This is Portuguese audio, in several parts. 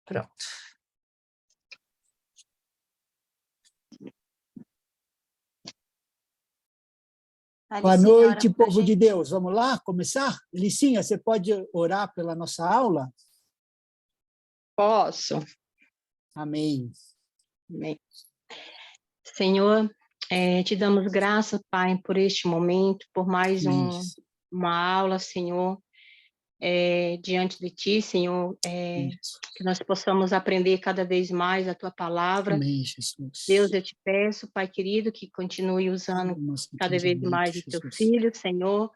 Pronto. Boa noite, povo de Deus. Vamos lá começar? Licinha, você pode orar pela nossa aula? Posso. Amém. Amém. Senhor, te damos graça, Pai, por este momento, por mais uma aula, Senhor, diante de Ti, Senhor, que nós possamos aprender cada vez mais a Tua palavra. Amém, Jesus. Deus, eu te peço, Pai querido, que continue usando cada vez mais o Teu Filho, Senhor,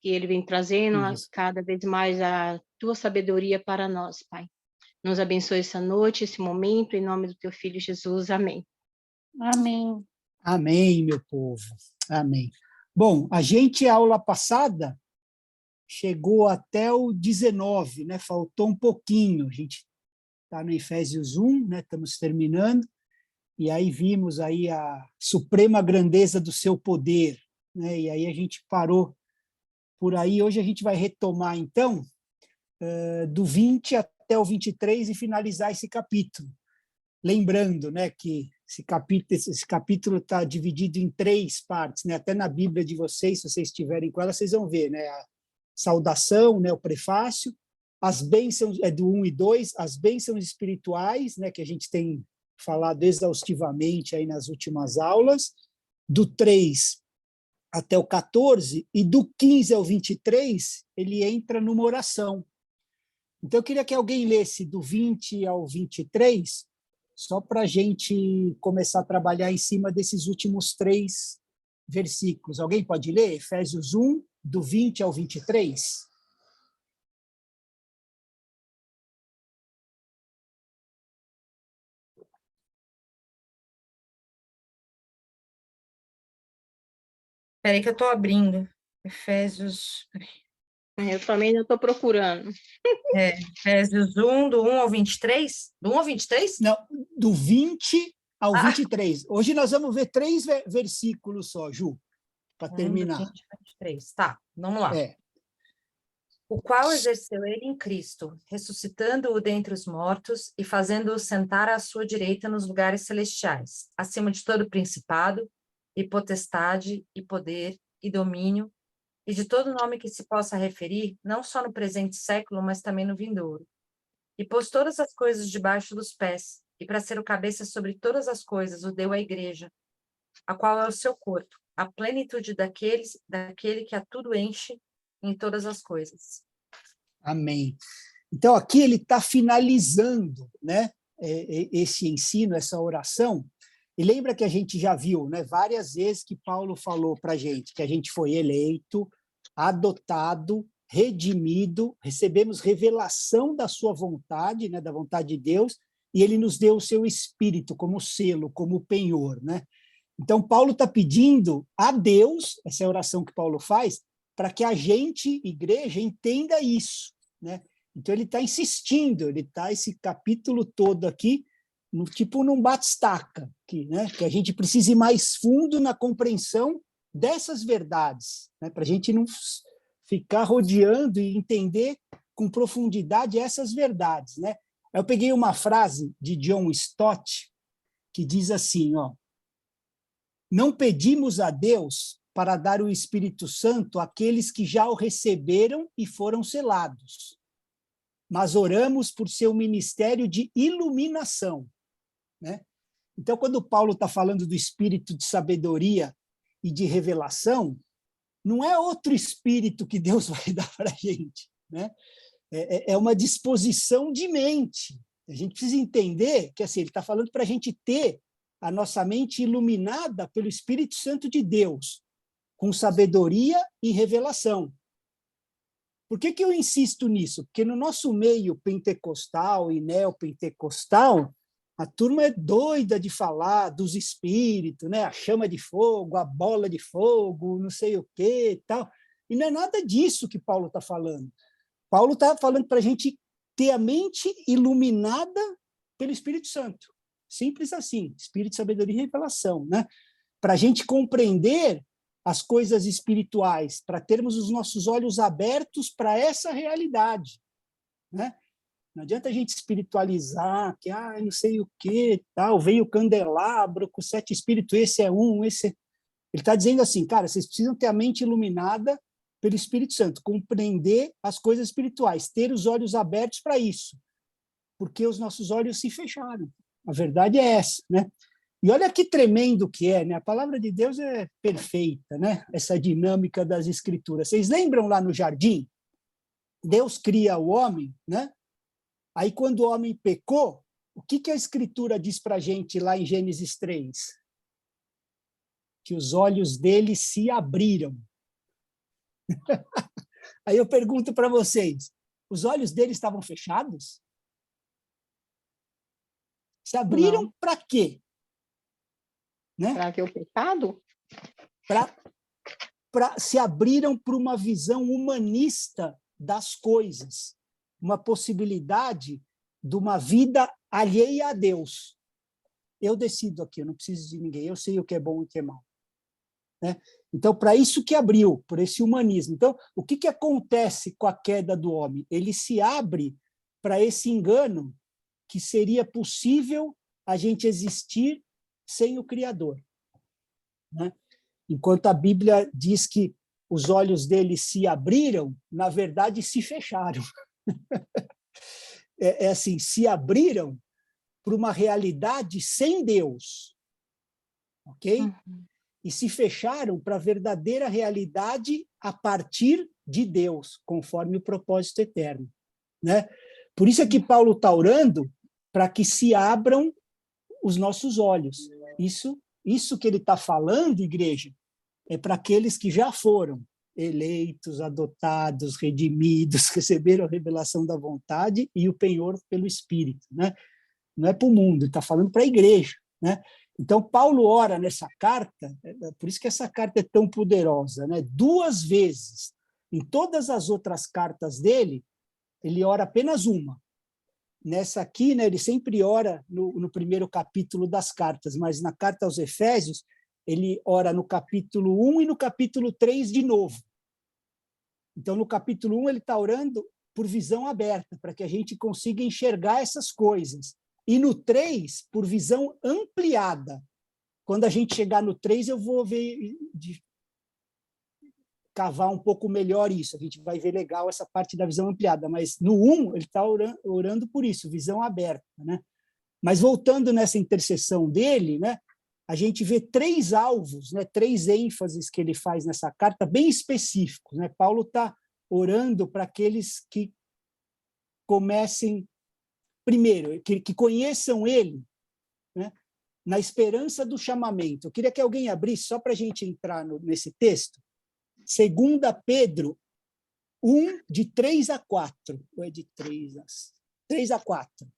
que Ele vem trazendo cada vez mais a Tua sabedoria para nós, Pai. Nos abençoe essa noite, esse momento, em nome do Teu Filho Jesus. Amém. Amém. Amém, meu povo. Amém. Bom, a gente, a aula passada, chegou até o 19, né? Faltou um pouquinho. A gente está no Efésios 1, né? Estamos terminando. E aí vimos aí a suprema grandeza do seu poder, né? E aí a gente parou por aí. Hoje a gente vai retomar, então, do 20 até o 23 e finalizar esse capítulo. Lembrando, né, que esse capítulo está dividido em 3 partes, né? Até na Bíblia de vocês, se vocês estiverem com ela, vocês vão ver, né? A saudação, né, o prefácio, as bênçãos, do 1 e 2, as bênçãos espirituais, né, que a gente tem falado exaustivamente aí nas últimas aulas, do 3 até o 14, e do 15 ao 23, ele entra numa oração. Então, eu queria que alguém lesse do 20 ao 23, só para a gente começar a trabalhar em cima desses últimos 3 versículos. Alguém pode ler? Efésios 1, do 20 ao 23? Espera aí que eu estou abrindo. Efésios... Eu também não estou procurando. Efésios 1, do 1 ao 23? Do 1 ao 23? Não, do 20 ao 23. Hoje nós vamos ver 3 versículos só, Ju, para terminar. 1 do 20 ao 23. Tá, vamos lá. O qual exerceu ele em Cristo, ressuscitando-o dentre os mortos e fazendo-o sentar à sua direita nos lugares celestiais, acima de todo principado, e potestade, e poder, e domínio, e de todo nome que se possa referir, não só no presente século, mas também no vindouro. E pôs todas as coisas debaixo dos pés, e para ser o cabeça sobre todas as coisas, o deu à igreja, a qual é o seu corpo, a plenitude daquele que a tudo enche em todas as coisas. Amém. Então, aqui ele está finalizando, né, esse ensino, essa oração. E lembra que a gente já viu, né, várias vezes que Paulo falou para a gente que a gente foi eleito, adotado, redimido, recebemos revelação da sua vontade, né, da vontade de Deus, e ele nos deu o seu Espírito como selo, como penhor, né? Então, Paulo está pedindo a Deus, essa é a oração que Paulo faz, para que a gente, igreja, entenda isso, né? Então, ele está insistindo, ele está esse capítulo todo aqui, num bate-estaca, né? Que a gente precise ir mais fundo na compreensão dessas verdades, né? Para a gente não ficar rodeando e entender com profundidade essas verdades, né? Eu peguei uma frase de John Stott, que diz assim, ó: não pedimos a Deus para dar o Espírito Santo àqueles que já o receberam e foram selados, mas oramos por seu ministério de iluminação, né? Então, quando Paulo está falando do espírito de sabedoria e de revelação, não é outro espírito que Deus vai dar para a gente, né? É uma disposição de mente. A gente precisa entender que assim, ele está falando para a gente ter a nossa mente iluminada pelo Espírito Santo de Deus, com sabedoria e revelação. Por que eu insisto nisso? Porque no nosso meio pentecostal e neopentecostal, a turma é doida de falar dos espíritos, né? A chama de fogo, a bola de fogo, não sei o quê e tal. E não é nada disso que Paulo está falando. Paulo está falando para a gente ter a mente iluminada pelo Espírito Santo. Simples assim, Espírito de sabedoria e revelação, né? Para a gente compreender as coisas espirituais, para termos os nossos olhos abertos para essa realidade, né? Não adianta a gente espiritualizar, que não sei o que, tal, veio o candelabro com 7 espíritos, esse é um, esse é... Ele está dizendo assim, cara, vocês precisam ter a mente iluminada pelo Espírito Santo, compreender as coisas espirituais, ter os olhos abertos para isso, porque os nossos olhos se fecharam. A verdade é essa, né? E olha que tremendo que é, né? A palavra de Deus é perfeita, né? Essa dinâmica das Escrituras. Vocês lembram lá no jardim? Deus cria o homem, né? Aí, quando o homem pecou, o que a Escritura diz para a gente lá em Gênesis 3? Que os olhos dele se abriram. Aí eu pergunto para vocês, os olhos dele estavam fechados? Se abriram para quê? Né? Para ver o pecado? Se abriram para uma visão humanista das coisas, uma possibilidade de uma vida alheia a Deus. Eu decido aqui, eu não preciso de ninguém, eu sei o que é bom e o que é mal. Né? Então, para isso que abriu, por esse humanismo. Então, o que acontece com a queda do homem? Ele se abre para esse engano que seria possível a gente existir sem o Criador. Né? Enquanto a Bíblia diz que os olhos dele se abriram, na verdade se fecharam. É assim, se abriram para uma realidade sem Deus, ok? Uhum. E se fecharam para a verdadeira realidade a partir de Deus, conforme o propósito eterno. Né? Por isso é que Paulo está orando para que se abram os nossos olhos. Isso que ele está falando, igreja, é para aqueles que já foram eleitos, adotados, redimidos, receberam a revelação da vontade e o penhor pelo Espírito. Né? Não é para o mundo, ele está falando para a igreja. Né? Então, Paulo ora nessa carta, por isso que essa carta é tão poderosa, né? 2 vezes. Em todas as outras cartas dele, ele ora apenas uma. Nessa aqui, né, ele sempre ora no primeiro capítulo das cartas, mas na carta aos Efésios, ele ora no capítulo 1 e no capítulo 3 de novo. Então, no capítulo 1, ele está orando por visão aberta, para que a gente consiga enxergar essas coisas. E no 3, por visão ampliada. Quando a gente chegar no 3, eu vou ver cavar um pouco melhor isso. A gente vai ver legal essa parte da visão ampliada. Mas no 1, ele está orando por isso, visão aberta. Né? Mas voltando nessa intercessão dele, né, a gente vê 3 alvos, né, 3 ênfases que ele faz nessa carta, bem específicos. Né? Paulo está orando para aqueles que comecem, primeiro, que conheçam ele, né, na esperança do chamamento. Eu queria que alguém abrisse, só para a gente entrar nesse texto, 2 Pedro 1, de 3 a 4. Ou é de 3 a 4.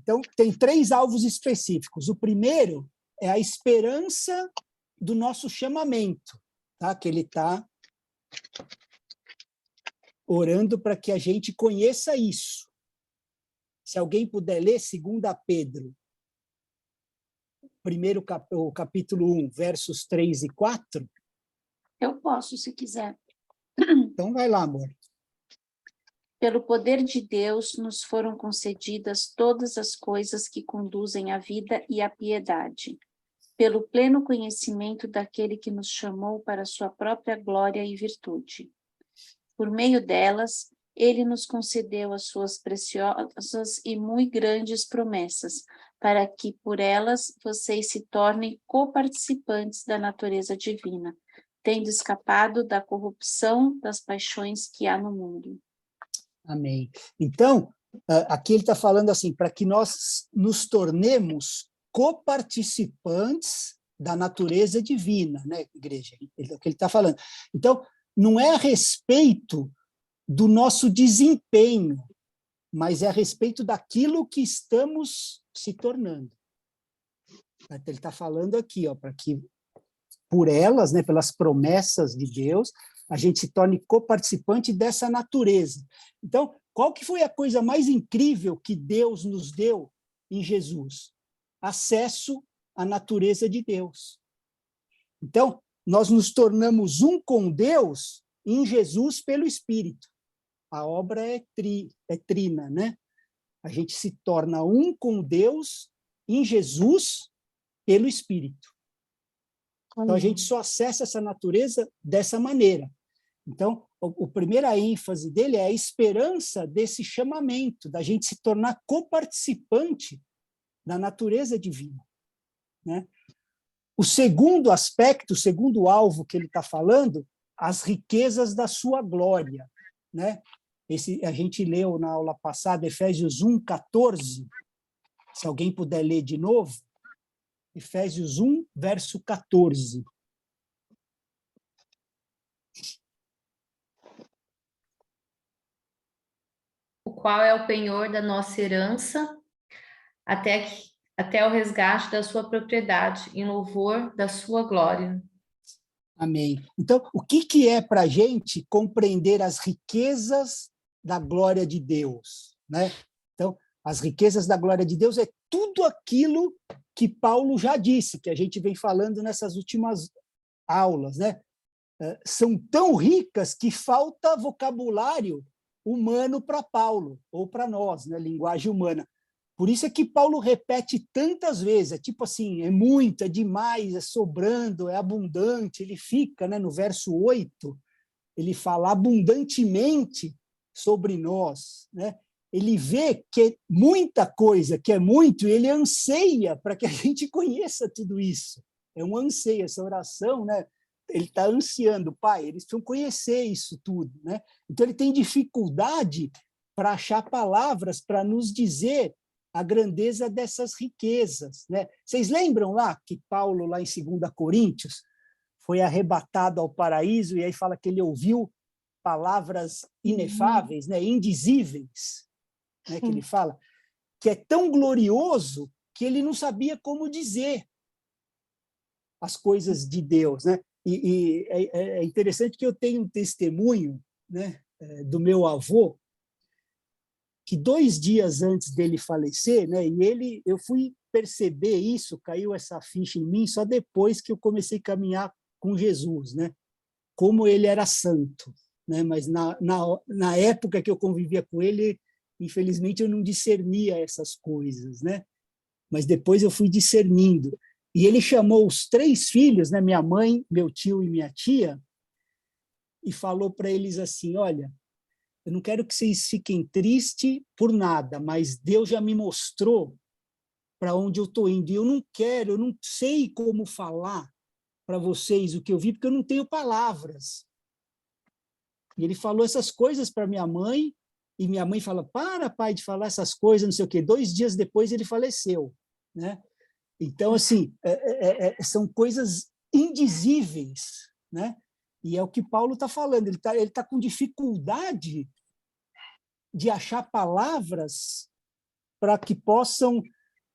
Então, tem 3 alvos específicos. O primeiro é a esperança do nosso chamamento, tá? Que ele está orando para que a gente conheça isso. Se alguém puder ler 2 Pedro, o capítulo 1, versos 3 e 4. Eu posso, se quiser. Então, vai lá, amor. Pelo poder de Deus, nos foram concedidas todas as coisas que conduzem à vida e à piedade, pelo pleno conhecimento daquele que nos chamou para sua própria glória e virtude. Por meio delas, ele nos concedeu as suas preciosas e muito grandes promessas, para que por elas vocês se tornem coparticipantes da natureza divina, tendo escapado da corrupção das paixões que há no mundo. Amém. Então, aqui ele está falando assim, para que nós nos tornemos coparticipantes da natureza divina, né, igreja? É o que ele está falando. Então, não é a respeito do nosso desempenho, mas é a respeito daquilo que estamos se tornando. Ele está falando aqui, para que por elas, né, pelas promessas de Deus, a gente se torne coparticipante dessa natureza. Então, qual que foi a coisa mais incrível que Deus nos deu em Jesus? Acesso à natureza de Deus. Então, nós nos tornamos um com Deus em Jesus pelo Espírito. a obra é trina, né? A gente se torna um com Deus em Jesus pelo Espírito. Então, a gente só acessa essa natureza dessa maneira. Então, a primeira ênfase dele é a esperança desse chamamento, da gente se tornar coparticipante da natureza divina, né? O segundo aspecto, o segundo alvo que ele está falando, as riquezas da sua glória, né? A gente leu na aula passada, Efésios 1:14. Se alguém puder ler de novo, Efésios 1, verso 14. O qual é o penhor da nossa herança, até o resgate da sua propriedade, em louvor da sua glória. Amém. Então, o que é para a gente compreender as riquezas da glória de Deus, né? Então, as riquezas da glória de Deus é tudo aquilo que Paulo já disse, que a gente vem falando nessas últimas aulas, né? São tão ricas que falta vocabulário humano para Paulo, ou para nós, né? Linguagem humana. Por isso é que Paulo repete tantas vezes, é tipo assim, é muito, é demais, é sobrando, é abundante. Ele fica, né, no verso 8, ele fala abundantemente sobre nós, né? Ele vê que é muita coisa, que é muito, e ele anseia para que a gente conheça tudo isso. É um anseio, essa oração, né? Ele está ansiando, Pai, eles precisam conhecer isso tudo, né? Então ele tem dificuldade para achar palavras para nos dizer a grandeza dessas riquezas, né? Vocês lembram lá que Paulo, lá em 2 Coríntios, foi arrebatado ao paraíso e aí fala que ele ouviu palavras inefáveis, né? Indizíveis, né? Que ele fala que é tão glorioso que ele não sabia como dizer as coisas de Deus, né? E é interessante que eu tenho um testemunho, né, do meu avô, que 2 dias antes dele falecer, né, eu fui perceber isso, caiu essa ficha em mim só depois que eu comecei a caminhar com Jesus, né, como ele era santo, né, mas na época que eu convivia com ele, infelizmente eu não discernia essas coisas, né, mas depois eu fui discernindo. E ele chamou os 3 filhos, né, minha mãe, meu tio e minha tia, e falou para eles assim, olha, eu não quero que vocês fiquem tristes por nada, mas Deus já me mostrou para onde eu estou indo. E eu não sei como falar para vocês o que eu vi, porque eu não tenho palavras. E ele falou essas coisas para minha mãe, e minha mãe fala, pai, de falar essas coisas, não sei o quê. 2 dias depois ele faleceu, né? Então, assim, são coisas indizíveis, né? E é o que Paulo está falando, ele tá com dificuldade de achar palavras para que possam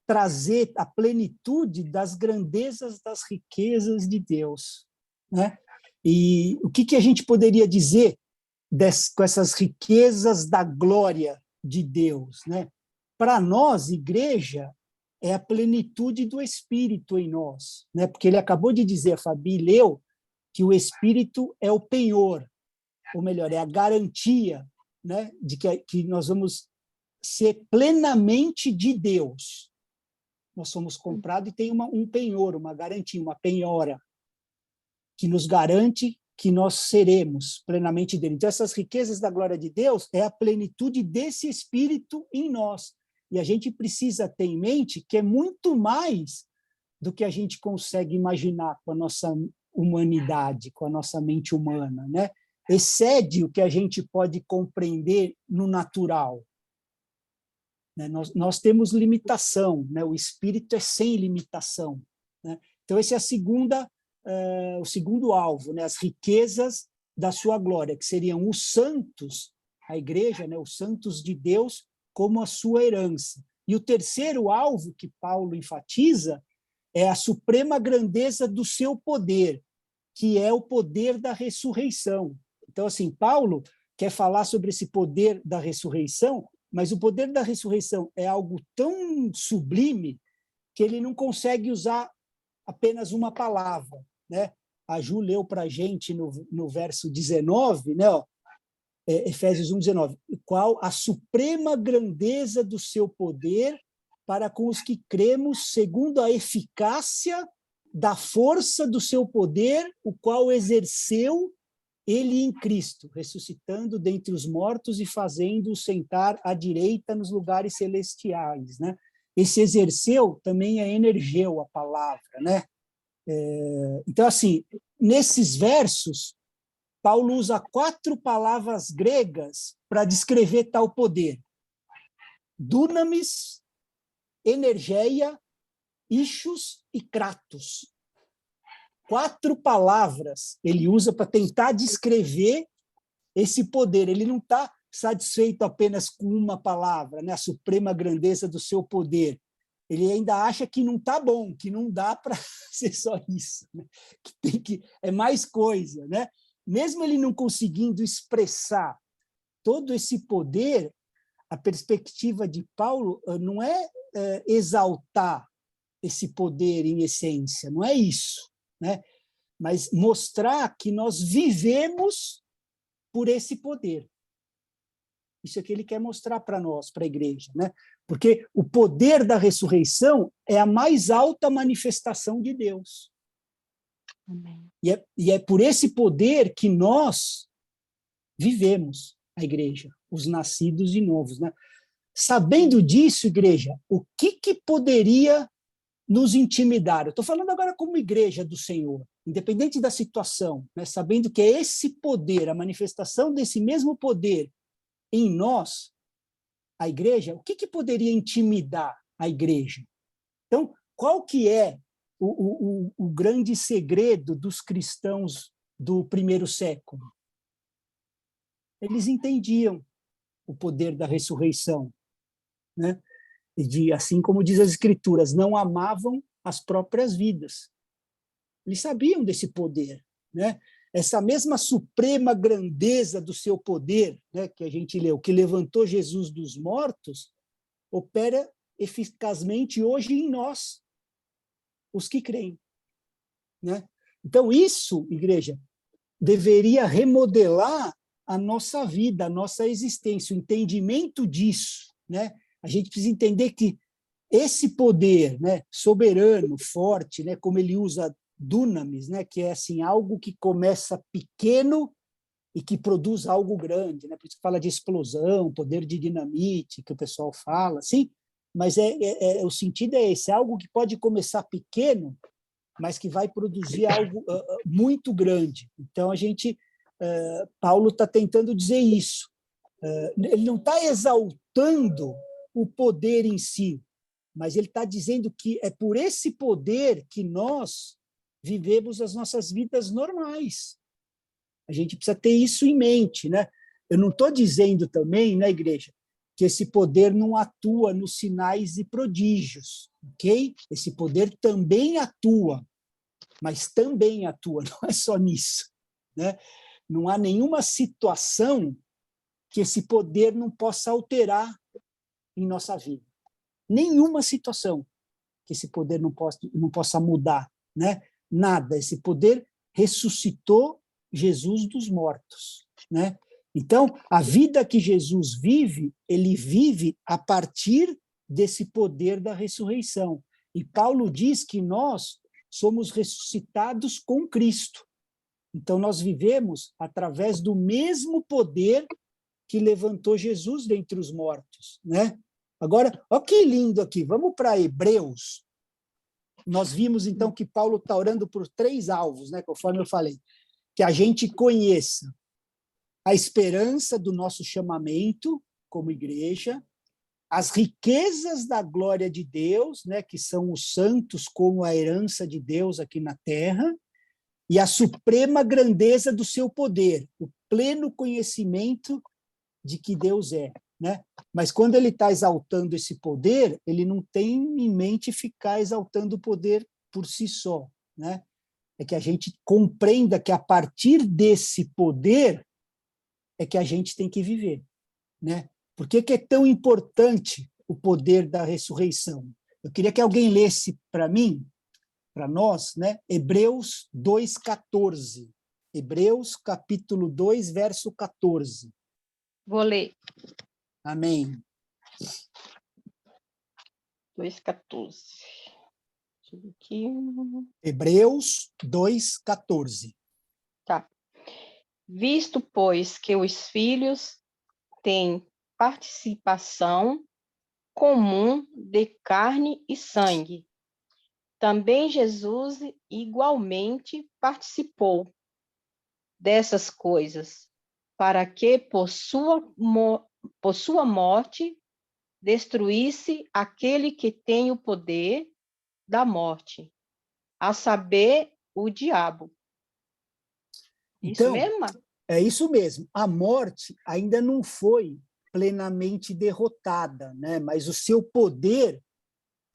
trazer a plenitude das grandezas, das riquezas de Deus, né? E o que a gente poderia dizer com essas riquezas da glória de Deus, né? Para nós, igreja, é a plenitude do Espírito em nós, né? Porque ele acabou de dizer, a Fabi leu, que o Espírito é o penhor, ou melhor, é a garantia, né, de que nós vamos ser plenamente de Deus. Nós somos comprados e tem um penhor, uma garantia, uma penhora, que nos garante que nós seremos plenamente dele. Então, essas riquezas da glória de Deus é a plenitude desse Espírito em nós. E a gente precisa ter em mente que é muito mais do que a gente consegue imaginar com a nossa humanidade, com a nossa mente humana, né? Excede o que a gente pode compreender no natural. Né? Nós temos limitação, né? O Espírito é sem limitação, né? Então, esse é o segundo alvo, né? As riquezas da sua glória, que seriam os santos, a igreja, né? Os santos de Deus, como a sua herança. E o terceiro alvo que Paulo enfatiza é a suprema grandeza do seu poder, que é o poder da ressurreição. Então, assim, Paulo quer falar sobre esse poder da ressurreição, mas o poder da ressurreição é algo tão sublime que ele não consegue usar apenas uma palavra, né? A Ju leu para a gente no verso 19, né? Ó, Efésios 1:19, qual a suprema grandeza do seu poder para com os que cremos, segundo a eficácia da força do seu poder, o qual exerceu ele em Cristo, ressuscitando dentre os mortos e fazendo-o sentar à direita nos lugares celestiais, né? Esse exerceu também é energeu, a palavra, né? Então, assim, nesses versos, Paulo usa 4 palavras gregas para descrever tal poder: dunamis, energeia, ischus e kratos. 4 palavras ele usa para tentar descrever esse poder. Ele não está satisfeito apenas com uma palavra, né? A suprema grandeza do seu poder. Ele ainda acha que não está bom, que não dá para ser só isso, né? É mais coisa, né? Mesmo ele não conseguindo expressar todo esse poder, a perspectiva de Paulo não é exaltar esse poder em essência, não é isso, né? Mas mostrar que nós vivemos por esse poder. Isso é que ele quer mostrar para nós, para a igreja, né? Porque o poder da ressurreição é a mais alta manifestação de Deus. Amém. E é por esse poder que nós vivemos, a igreja, os nascidos de novos, né? Sabendo disso, igreja, o que poderia nos intimidar? Eu estou falando agora como igreja do Senhor, independente da situação, né? Sabendo que é esse poder, a manifestação desse mesmo poder em nós, a igreja, o que poderia intimidar a igreja? Então, qual que é o grande segredo dos cristãos do primeiro século? Eles entendiam o poder da ressurreição, né? Assim como diz as Escrituras, não amavam as próprias vidas. Eles sabiam desse poder, né? Essa mesma suprema grandeza do seu poder, né, que a gente leu, que levantou Jesus dos mortos, opera eficazmente hoje em nós, os que creem, né? Então, isso, igreja, deveria remodelar a nossa vida, a nossa existência, o entendimento disso, né? A gente precisa entender que esse poder, né, soberano, forte, né, como ele usa dunamis, né, que é assim, algo que começa pequeno e que produz algo grande, né? Por isso que fala de explosão, poder de dinamite, que o pessoal fala, assim, mas o sentido é esse, é algo que pode começar pequeno, mas que vai produzir algo muito grande. Então, Paulo está tentando dizer isso. Ele não está exaltando o poder em si, mas ele está dizendo que é por esse poder que nós vivemos as nossas vidas normais. A gente precisa ter isso em mente, né? Eu não estou dizendo também, né, igreja, que esse poder não atua nos sinais e prodígios, ok? Esse poder também atua, mas também atua, não é só nisso, né? Não há nenhuma situação que esse poder não possa alterar em nossa vida. Nenhuma situação que esse poder não possa mudar, né? Nada. Esse poder ressuscitou Jesus dos mortos, né? Então, a vida que Jesus vive, ele vive a partir desse poder da ressurreição. E Paulo diz que nós somos ressuscitados com Cristo. Então, nós vivemos através do mesmo poder que levantou Jesus dentre os mortos, né? Agora, olha que lindo aqui. Vamos para Hebreus. Nós vimos, então, que Paulo está orando por 3 alvos, né? Conforme eu falei. Que a gente conheça a esperança do nosso chamamento como igreja, as riquezas da glória de Deus, né? Que são os santos como a herança de Deus aqui na terra, e a suprema grandeza do seu poder, o pleno conhecimento de que Deus é, né? Mas quando ele está exaltando esse poder, ele não tem em mente ficar exaltando o poder por si só, né? É que a gente compreenda que a partir desse poder é que a gente tem que viver, né? Por que é tão importante o poder da ressurreição? Eu queria que alguém lesse para mim, para nós, né? Hebreus 2:14. Hebreus capítulo 2, verso 14. Vou ler. Amém. 2:14. Deixa eu ver aqui. Hebreus 2:14. Tá. Visto, pois, que os filhos têm participação comum de carne e sangue, também Jesus igualmente participou dessas coisas, para que por sua morte destruísse aquele que tem o poder da morte, a saber, o diabo. Isso Então, mesmo? é isso mesmo. A morte ainda não foi plenamente derrotada, né? Mas o seu poder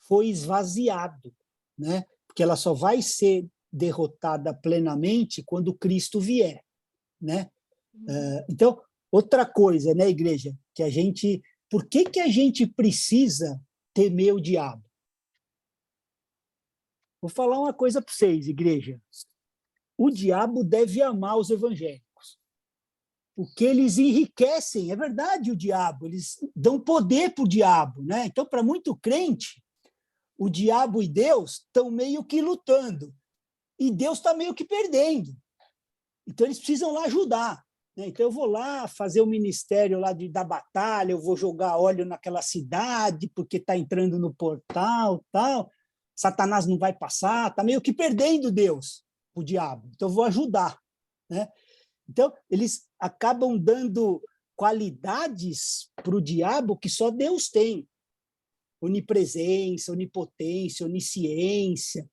foi esvaziado, né? Porque ela só vai ser derrotada plenamente quando Cristo vier, né? Então, outra coisa, né, igreja, que a gente, por que a gente precisa temer o diabo? Vou falar uma coisa para vocês, igreja. O diabo deve amar os evangélicos, porque eles enriquecem, é verdade, o diabo, eles dão poder para o diabo, né? Então, para muito crente, o diabo e Deus estão meio que lutando, e Deus está meio que perdendo. Então, eles precisam lá ajudar. Então, eu vou lá fazer o ministério lá da batalha, eu vou jogar óleo naquela cidade, porque está entrando no portal, tal. Satanás não vai passar, está meio que perdendo Deus, o diabo. Então, eu vou ajudar, né? Então, eles acabam dando qualidades para o diabo que só Deus tem. Onipresença, onipotência, onisciência.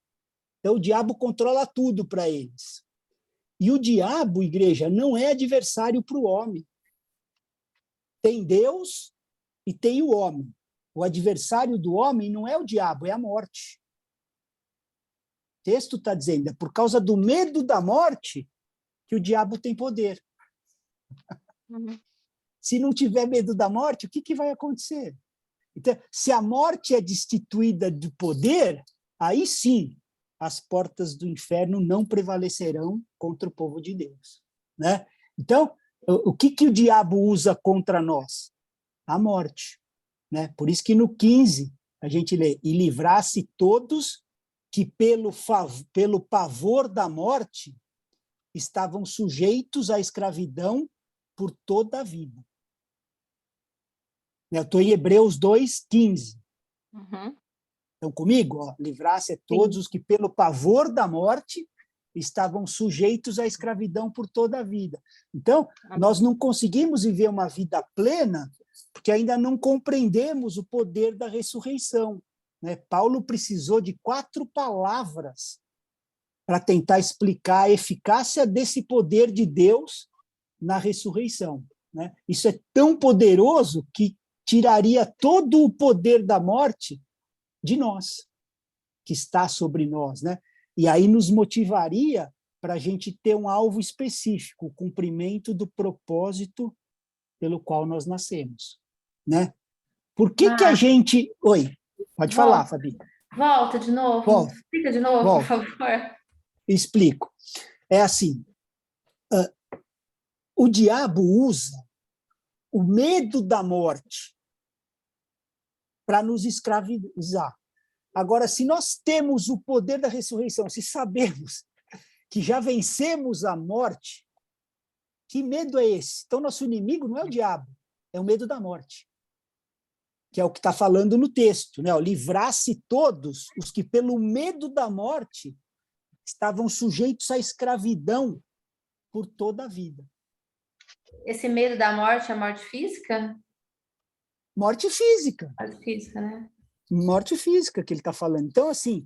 Então, o diabo controla tudo para eles. E o diabo, igreja, não é adversário para o homem. Tem Deus e tem o homem. O adversário do homem não é o diabo, é a morte. O texto está dizendo, é por causa do medo da morte que o diabo tem poder. Se não tiver medo da morte, o que vai acontecer? Então, se a morte é destituída de poder, aí sim, as portas do inferno não prevalecerão contra o povo de Deus, né? Então, o que o diabo usa contra nós? A morte, né? Por isso que no 15 a gente lê, e livrasse todos que pelo pavor da morte estavam sujeitos à escravidão por toda a vida. Eu estou em Hebreus 2:15. Estão comigo? Ó, livrasse a todos os que, pelo pavor da morte, estavam sujeitos à escravidão por toda a vida. Então, nós não conseguimos viver uma vida plena porque ainda não compreendemos o poder da ressurreição, né? Paulo precisou de 4 palavras para tentar explicar a eficácia desse poder de Deus na ressurreição, né? Isso é tão poderoso que tiraria todo o poder da morte de nós, que está sobre nós, né? E aí nos motivaria para a gente ter um alvo específico, o cumprimento do propósito pelo qual nós nascemos, né? Por que a gente... Oi, pode falar, Fabi. Volta de novo. Volta. Explica de novo, Volta. por favor. Explico. É assim, o diabo usa o medo da morte para nos escravizar. Agora, se nós temos o poder da ressurreição, se sabemos que já vencemos a morte, que medo é esse? Então, nosso inimigo não é o diabo, é o medo da morte, que é o que está falando no texto, né? Livrasse todos os que, pelo medo da morte, estavam sujeitos à escravidão por toda a vida. Esse medo da morte é morte física? Morte física. Morte física, né? Morte física que ele está falando. Então, assim,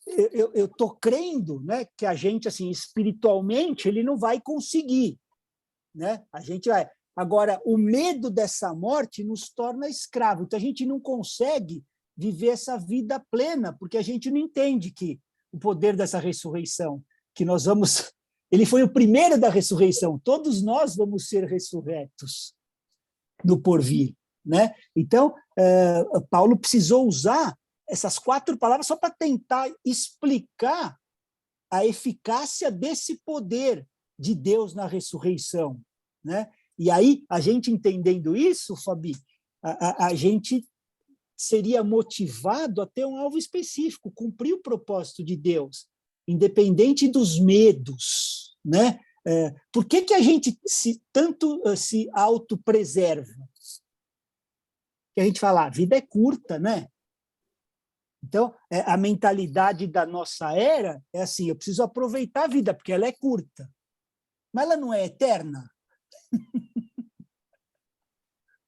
eu estou crendo, né, que a gente, assim, espiritualmente, ele não vai conseguir, né? A gente vai. Agora, o medo dessa morte nos torna escravo. Então, a gente não consegue viver essa vida plena, porque a gente não entende que o poder dessa ressurreição, que nós vamos... Ele foi o primeiro da ressurreição. Todos nós vamos ser ressurretos no porvir, né? Então, Paulo precisou usar essas 4 palavras só para tentar explicar a eficácia desse poder de Deus na ressurreição, né? E aí, a gente entendendo isso, Fabi, a gente seria motivado a ter um alvo específico, cumprir o propósito de Deus, independente dos medos, né? Por que a gente tanto se autopreserva? Que a gente fala, a vida é curta, né? Então, a mentalidade da nossa era é assim, eu preciso aproveitar a vida, porque ela é curta. Mas ela não é eterna.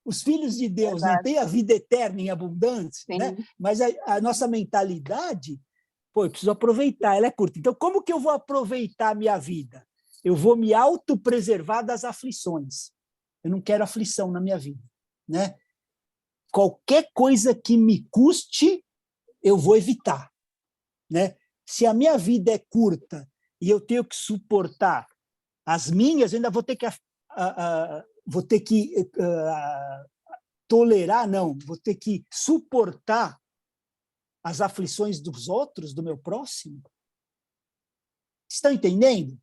Os filhos de Deus não têm a vida eterna em abundância, né? Mas a nossa mentalidade, pô, eu preciso aproveitar, ela é curta. Então, como que eu vou aproveitar a minha vida? Eu vou me autopreservar das aflições. Eu não quero aflição na minha vida, né? Qualquer coisa que me custe, eu vou evitar, né? Se a minha vida é curta e eu tenho que suportar as minhas, eu ainda vou ter que tolerar, não, vou ter que suportar as aflições dos outros, do meu próximo. Estão entendendo?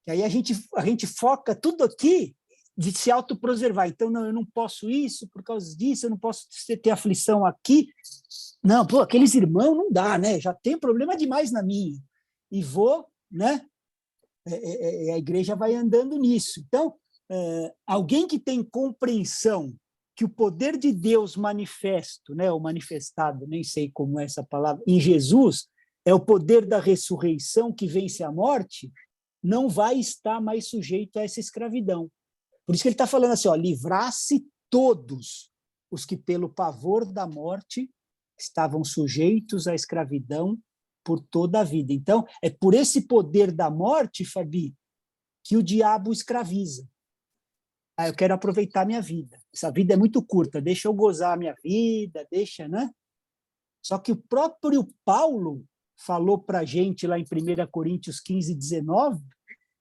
E aí a gente foca tudo aqui de se autopreservar. Então, não, eu não posso isso por causa disso, eu não posso ter aflição aqui. Não, pô, aqueles irmãos não dá, né? Já tem problema demais na minha. E vou, né? A igreja vai andando nisso. Então, alguém que tem compreensão que o poder de Deus manifesto, né, ou manifestado, nem sei como é essa palavra, em Jesus, é o poder da ressurreição que vence a morte, não vai estar mais sujeito a essa escravidão. Por isso que ele está falando assim, ó, livrar-se todos os que, pelo pavor da morte, estavam sujeitos à escravidão por toda a vida. Então, é por esse poder da morte, Fabi, que o diabo escraviza. Eu quero aproveitar a minha vida. Essa vida é muito curta, deixa eu gozar a minha vida, deixa, né? Só que o próprio Paulo falou para a gente lá em 1 Coríntios 15, 19,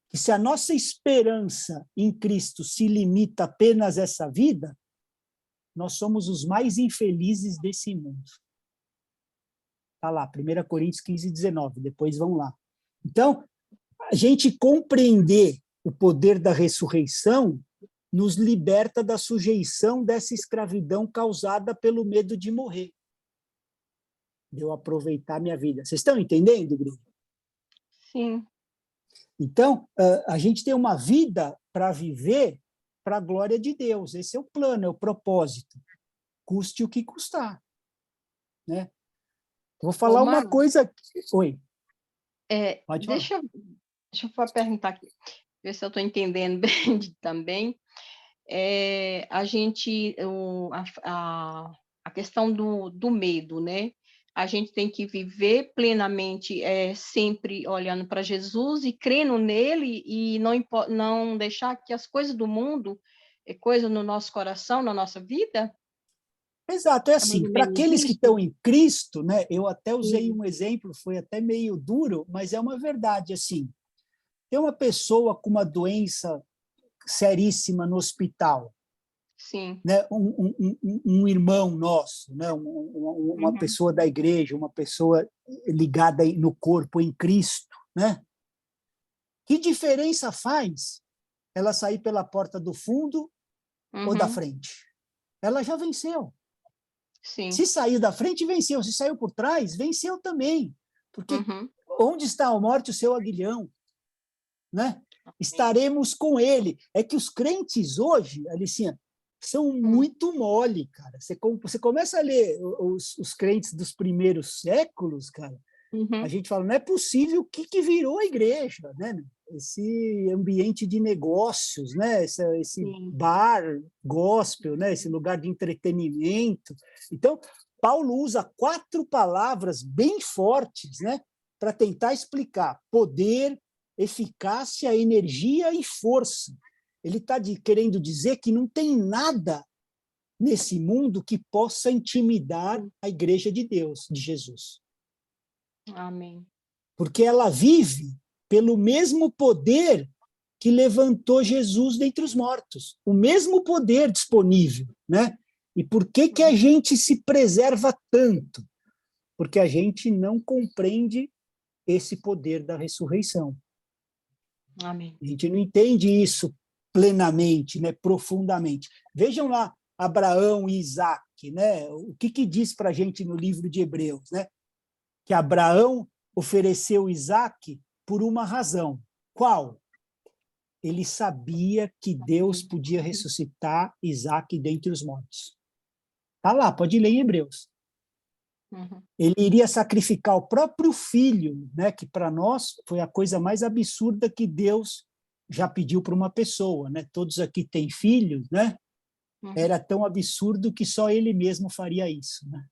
que se a nossa esperança em Cristo se limita apenas a essa vida, nós somos os mais infelizes desse mundo. Está lá, 1 Coríntios 15, 19, depois vão lá. Então, a gente compreender o poder da ressurreição nos liberta da sujeição dessa escravidão causada pelo medo de morrer. De eu aproveitar a minha vida. Vocês estão entendendo, Igreja? Sim. Então, a gente tem uma vida para viver para a glória de Deus. Esse é o plano, é o propósito. Custe o que custar. Né? Vou falar uma coisa... Oi. Pode falar. Deixa eu perguntar aqui, ver se eu estou entendendo bem também. A questão do medo, né? A gente tem que viver plenamente, sempre olhando para Jesus e crendo nele e não deixar que as coisas do mundo, coisa no nosso coração, na nossa vida. Exato, é assim, para aqueles que estão em Cristo, né, eu até usei um exemplo, foi até meio duro, mas é uma verdade, assim, tem uma pessoa com uma doença seríssima no hospital, sim, né, um irmão nosso, né, uma pessoa da igreja, uma pessoa ligada no corpo em Cristo, né? Que diferença faz ela sair pela porta do fundo ou da frente? Ela já venceu. Sim. Se saiu da frente, venceu. Se saiu por trás, venceu também. Porque onde está a morte, o seu aguilhão? Né? Estaremos com ele. É que os crentes hoje, Alicinha, são muito mole, cara. Você começa a ler os crentes dos primeiros séculos, cara, a gente fala, não é possível o que virou a igreja, né? Esse ambiente de negócios, né? Esse bar gospel, né? Esse lugar de entretenimento. Então, Paulo usa 4 palavras bem fortes, né? Para tentar explicar poder, eficácia, energia e força. Ele está querendo dizer que não tem nada nesse mundo que possa intimidar a igreja de Deus, de Jesus. Amém. Porque ela vive pelo mesmo poder que levantou Jesus dentre os mortos. O mesmo poder disponível, né? E por que a gente se preserva tanto? Porque a gente não compreende esse poder da ressurreição. Amém. A gente não entende isso plenamente, né, profundamente. Vejam lá Abraão e Isaac, né? O que diz para a gente no livro de Hebreus, né? Que Abraão ofereceu Isaac por uma razão. Qual? Ele sabia que Deus podia ressuscitar Isaac dentre os mortos. Está lá, pode ler em Hebreus. Ele iria sacrificar o próprio filho, né, que para nós foi a coisa mais absurda que Deus já pediu para uma pessoa. Né? Todos aqui têm filhos, né? Era tão absurdo que só ele mesmo faria isso. Né?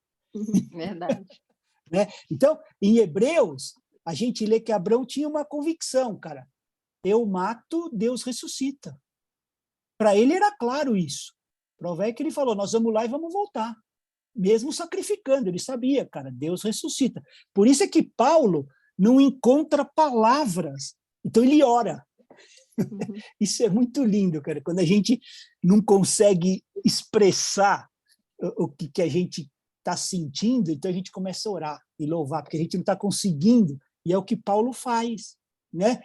Verdade. Né? Então, em Hebreus, a gente lê que Abraão tinha uma convicção, cara. Eu mato, Deus ressuscita. Para ele era claro isso. Prova é que ele falou, nós vamos lá e vamos voltar. Mesmo sacrificando, ele sabia, cara, Deus ressuscita. Por isso é que Paulo não encontra palavras, então ele ora. Isso é muito lindo, cara, quando a gente não consegue expressar o que a gente está sentindo, então a gente começa a orar e louvar, porque a gente não está conseguindo, e é o que Paulo faz, né?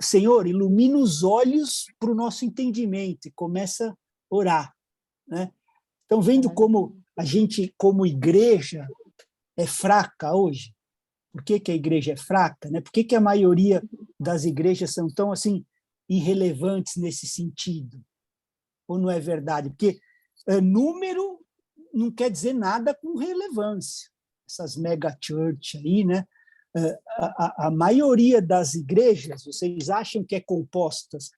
Senhor, ilumina os olhos para o nosso entendimento, e começa a orar, né? Estão vendo como a gente, como igreja, é fraca hoje? Por que a igreja é fraca? Né? Por que a maioria das igrejas são tão assim irrelevantes nesse sentido? Ou não é verdade? Porque número não quer dizer nada com relevância. Essas mega church aí, né? A maioria das igrejas, vocês acham que é compostas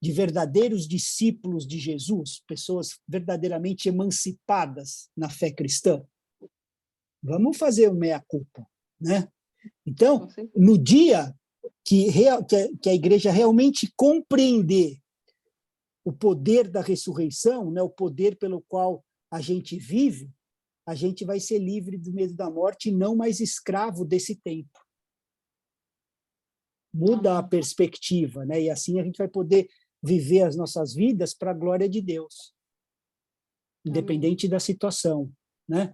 de verdadeiros discípulos de Jesus, pessoas verdadeiramente emancipadas na fé cristã? Vamos fazer uma meia-culpa, né? Então, no dia que a igreja realmente compreender o poder da ressurreição, né, o poder pelo qual a gente vive, a gente vai ser livre do medo da morte e não mais escravo desse tempo. Muda a perspectiva, né? E assim a gente vai poder viver as nossas vidas para a glória de Deus, independente da situação, né?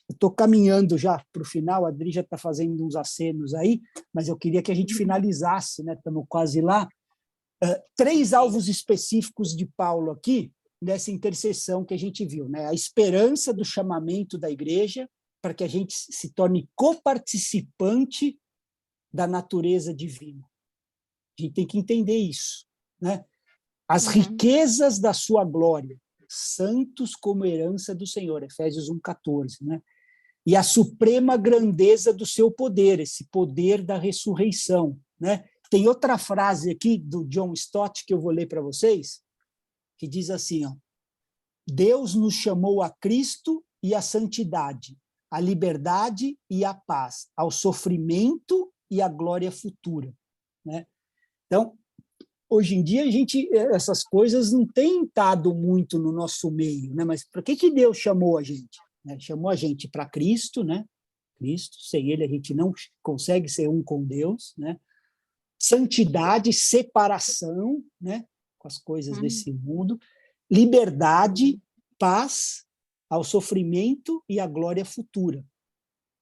Eu estou caminhando já para o final, a Adri já está fazendo uns acenos aí, mas eu queria que a gente finalizasse, né? Estamos quase lá. 3 alvos específicos de Paulo aqui, nessa intercessão que a gente viu, né? A esperança do chamamento da igreja, para que a gente se torne coparticipante da natureza divina. A gente tem que entender isso, né? As riquezas da sua glória, santos como herança do Senhor, Efésios 1,14, né? E a suprema grandeza do seu poder, esse poder da ressurreição, né? Tem outra frase aqui do John Stott que eu vou ler para vocês, que diz assim, ó: Deus nos chamou a Cristo e a santidade, a liberdade e a paz, ao sofrimento e à glória futura, né? Então, hoje em dia, essas coisas não têm estado muito no nosso meio, né? Mas para que Deus chamou a gente? Né? Chamou a gente para Cristo, né? Cristo, sem ele a gente não consegue ser um com Deus, né? Santidade, separação, né? Com as coisas desse mundo, liberdade, paz, ao sofrimento e à glória futura,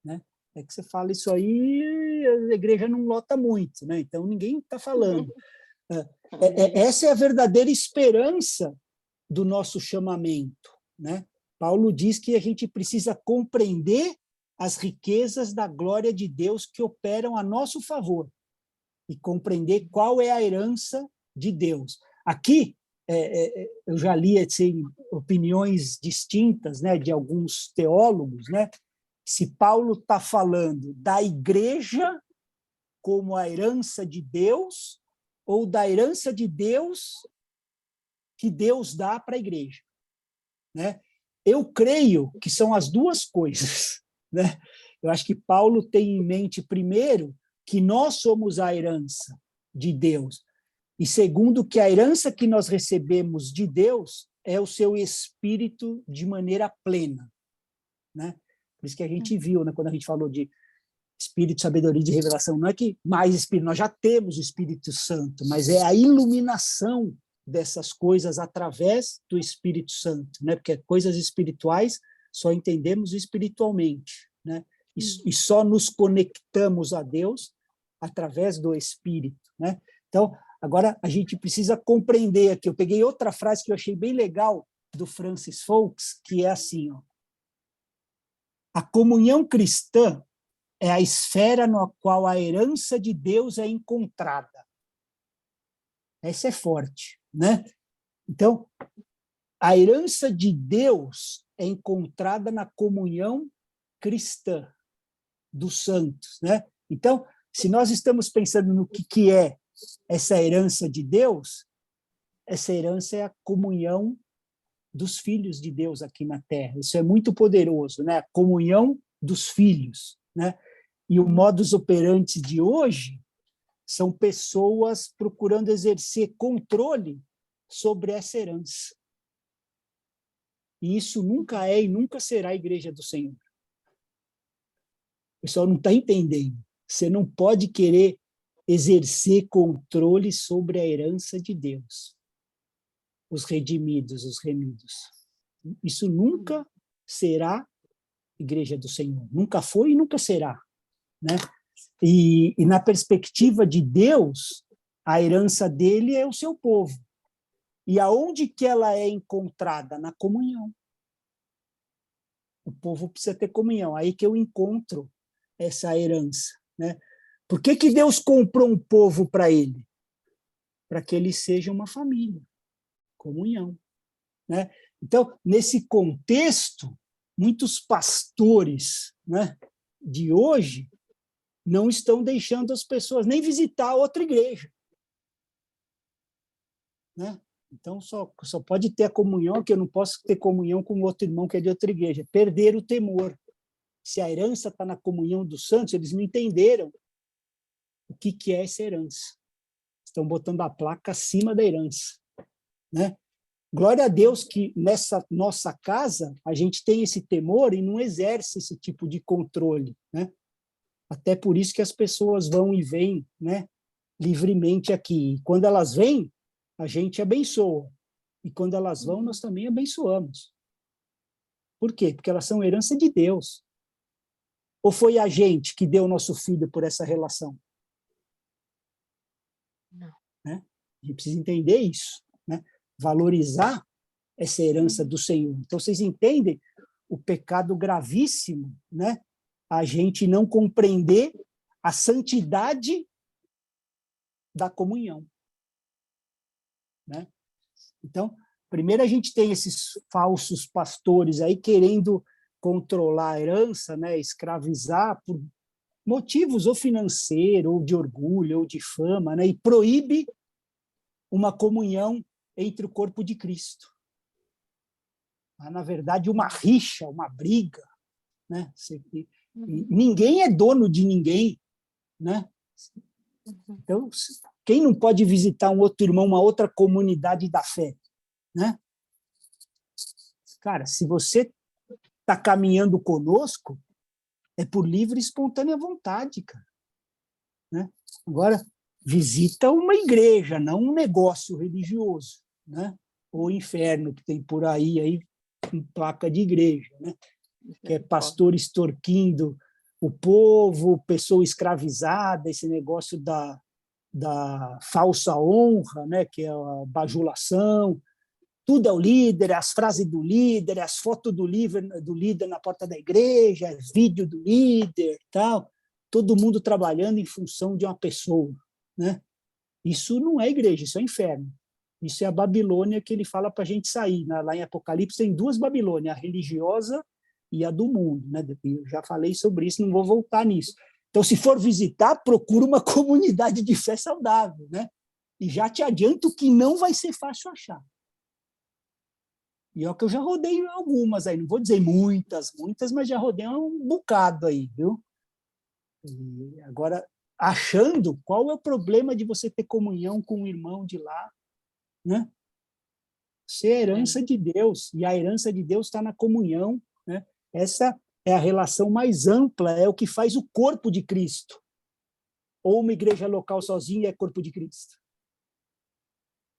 né? É que você fala isso aí, a igreja não lota muito, né? Então ninguém está falando. Essa é a verdadeira esperança do nosso chamamento, né? Paulo diz que a gente precisa compreender as riquezas da glória de Deus que operam a nosso favor e compreender qual é a herança de Deus. Aqui, eu já li assim, opiniões distintas, né, de alguns teólogos, né? Se Paulo está falando da igreja como a herança de Deus ou da herança de Deus que Deus dá para a igreja, né? Eu creio que são as duas coisas, né? Eu acho que Paulo tem em mente, primeiro, que nós somos a herança de Deus, e segundo, que a herança que nós recebemos de Deus é o seu Espírito de maneira plena, né? Por isso que a gente viu, né, quando a gente falou de Espírito, sabedoria e de revelação, não é que mais Espírito, nós já temos o Espírito Santo, mas é a iluminação dessas coisas através do Espírito Santo, né? Porque coisas espirituais só entendemos espiritualmente, né? E só nos conectamos a Deus através do Espírito, né? Então, Agora, a gente precisa compreender aqui. Eu peguei outra frase que eu achei bem legal do Francis Folks, que é assim, ó, a comunhão cristã é a esfera na qual a herança de Deus é encontrada. Essa é forte, né? Então, a herança de Deus é encontrada na comunhão cristã dos santos, né? Então, se nós estamos pensando no que é essa herança de Deus, essa herança é a comunhão dos filhos de Deus aqui na Terra. Isso é muito poderoso, né? A comunhão dos filhos, né? E o modus operandi de hoje são pessoas procurando exercer controle sobre essa herança. E isso nunca é e nunca será a igreja do Senhor. O pessoal não está entendendo. Você não pode querer exercer controle sobre a herança de Deus. Os redimidos, os remidos. Isso nunca será igreja do Senhor. Nunca foi e nunca será, né? E na perspectiva de Deus, a herança dele é o seu povo. E aonde que ela é encontrada? Na comunhão. O povo precisa ter comunhão. Aí que eu encontro essa herança, né? Por que que Deus comprou um povo para ele? Para que ele seja uma família. Comunhão, né? Então, nesse contexto, muitos pastores, né, de hoje não estão deixando as pessoas nem visitar outra igreja, né? Então, só pode ter a comunhão, que eu não posso ter comunhão com outro irmão que é de outra igreja. Perder o temor. Se a herança está na comunhão dos santos, eles não entenderam o que é essa herança. Estão botando a placa acima da herança, né? Glória a Deus que nessa nossa casa a gente tem esse temor e não exerce esse tipo de controle, né? Até por isso que as pessoas vão e vêm, né, livremente aqui. E quando elas vêm, a gente abençoa. E quando elas vão, nós também abençoamos. Por quê? Porque elas são herança de Deus. Ou foi a gente que deu o nosso filho por essa relação? Não. Né? A gente precisa entender isso, né? Valorizar essa herança do Senhor. Então, vocês entendem o pecado gravíssimo, né? A gente não compreender a santidade da comunhão, né? Então, primeiro a gente tem esses falsos pastores aí querendo controlar a herança, né? Escravizar por motivos ou financeiros, ou de orgulho, ou de fama, né? E proíbe uma comunhão entre o corpo de Cristo. Há, na verdade, uma rixa, uma briga, né? Ninguém é dono de ninguém, né? Então, quem não pode visitar um outro irmão, uma outra comunidade da fé, né? Cara, se você está caminhando conosco, é por livre e espontânea vontade, cara, né? Agora, visita uma igreja, não um negócio religioso, né? Ou inferno que tem por aí em placa de igreja, né? Que é pastor extorquindo o povo, pessoa escravizada, esse negócio da falsa honra, né? Que é a bajulação, tudo é o líder, as frases do líder, as fotos do líder na porta da igreja, vídeo do líder, tal, todo mundo trabalhando em função de uma pessoa, né? Isso não é igreja, isso é inferno. Isso é a Babilônia que ele fala para a gente sair. Lá em Apocalipse tem duas Babilônias, a religiosa e a do mundo, né? Eu já falei sobre isso, não vou voltar nisso. Então, se for visitar, procura uma comunidade de fé saudável, né? E já te adianto que não vai ser fácil achar. E é o que eu já rodei algumas aí, não vou dizer muitas, mas já rodei um bocado aí, viu? E agora, achando qual é o problema de você ter comunhão com um irmão de lá, né? Você é herança de Deus, e a herança de Deus está na comunhão, né? Essa é a relação mais ampla, é o que faz o corpo de Cristo. Ou uma igreja local sozinha é corpo de Cristo,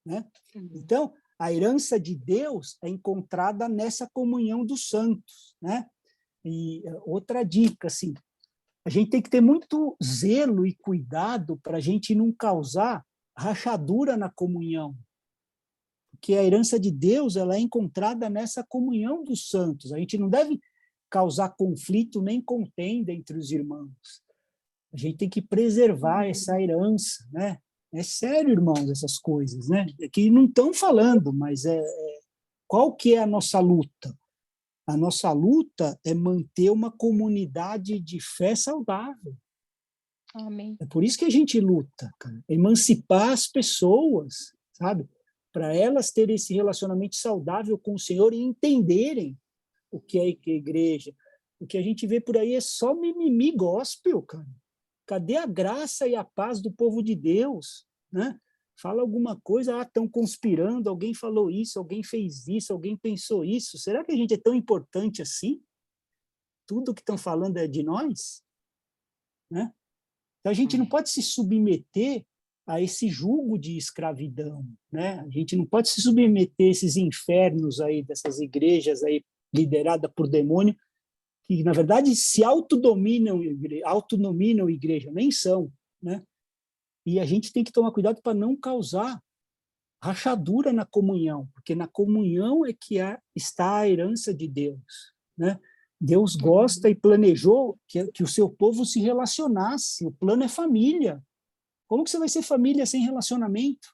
né? Então, a herança de Deus é encontrada nessa comunhão dos santos, né? E outra dica, assim, a gente tem que ter muito zelo e cuidado para a gente não causar rachadura na comunhão, porque a herança de Deus ela é encontrada nessa comunhão dos santos. A gente não deve causar conflito nem contenda entre os irmãos. A gente tem que preservar essa herança, né? É sério, irmãos, essas coisas, né? É que não estão falando, mas qual que é a nossa luta? A nossa luta é manter uma comunidade de fé saudável. Amém. É por isso que a gente luta, cara. Emancipar as pessoas, sabe? Para elas terem esse relacionamento saudável com o Senhor e entenderem o que é a igreja. O que a gente vê por aí é só mimimi gospel, cara. Cadê a graça e a paz do povo de Deus, né? Fala alguma coisa, estão conspirando, alguém falou isso, alguém fez isso, alguém pensou isso. Será que a gente é tão importante assim? Tudo que estão falando é de nós? Né? Então, a gente não pode se submeter a esse jugo de escravidão, né? A gente não pode se submeter a esses infernos aí, dessas igrejas aí, lideradas por demônio, que, na verdade, se autodominam igreja, nem são, né? E a gente tem que tomar cuidado para não causar rachadura na comunhão, porque na comunhão é que está a herança de Deus, né? Deus gosta e planejou que o seu povo se relacionasse. O plano é família. Como que você vai ser família sem relacionamento?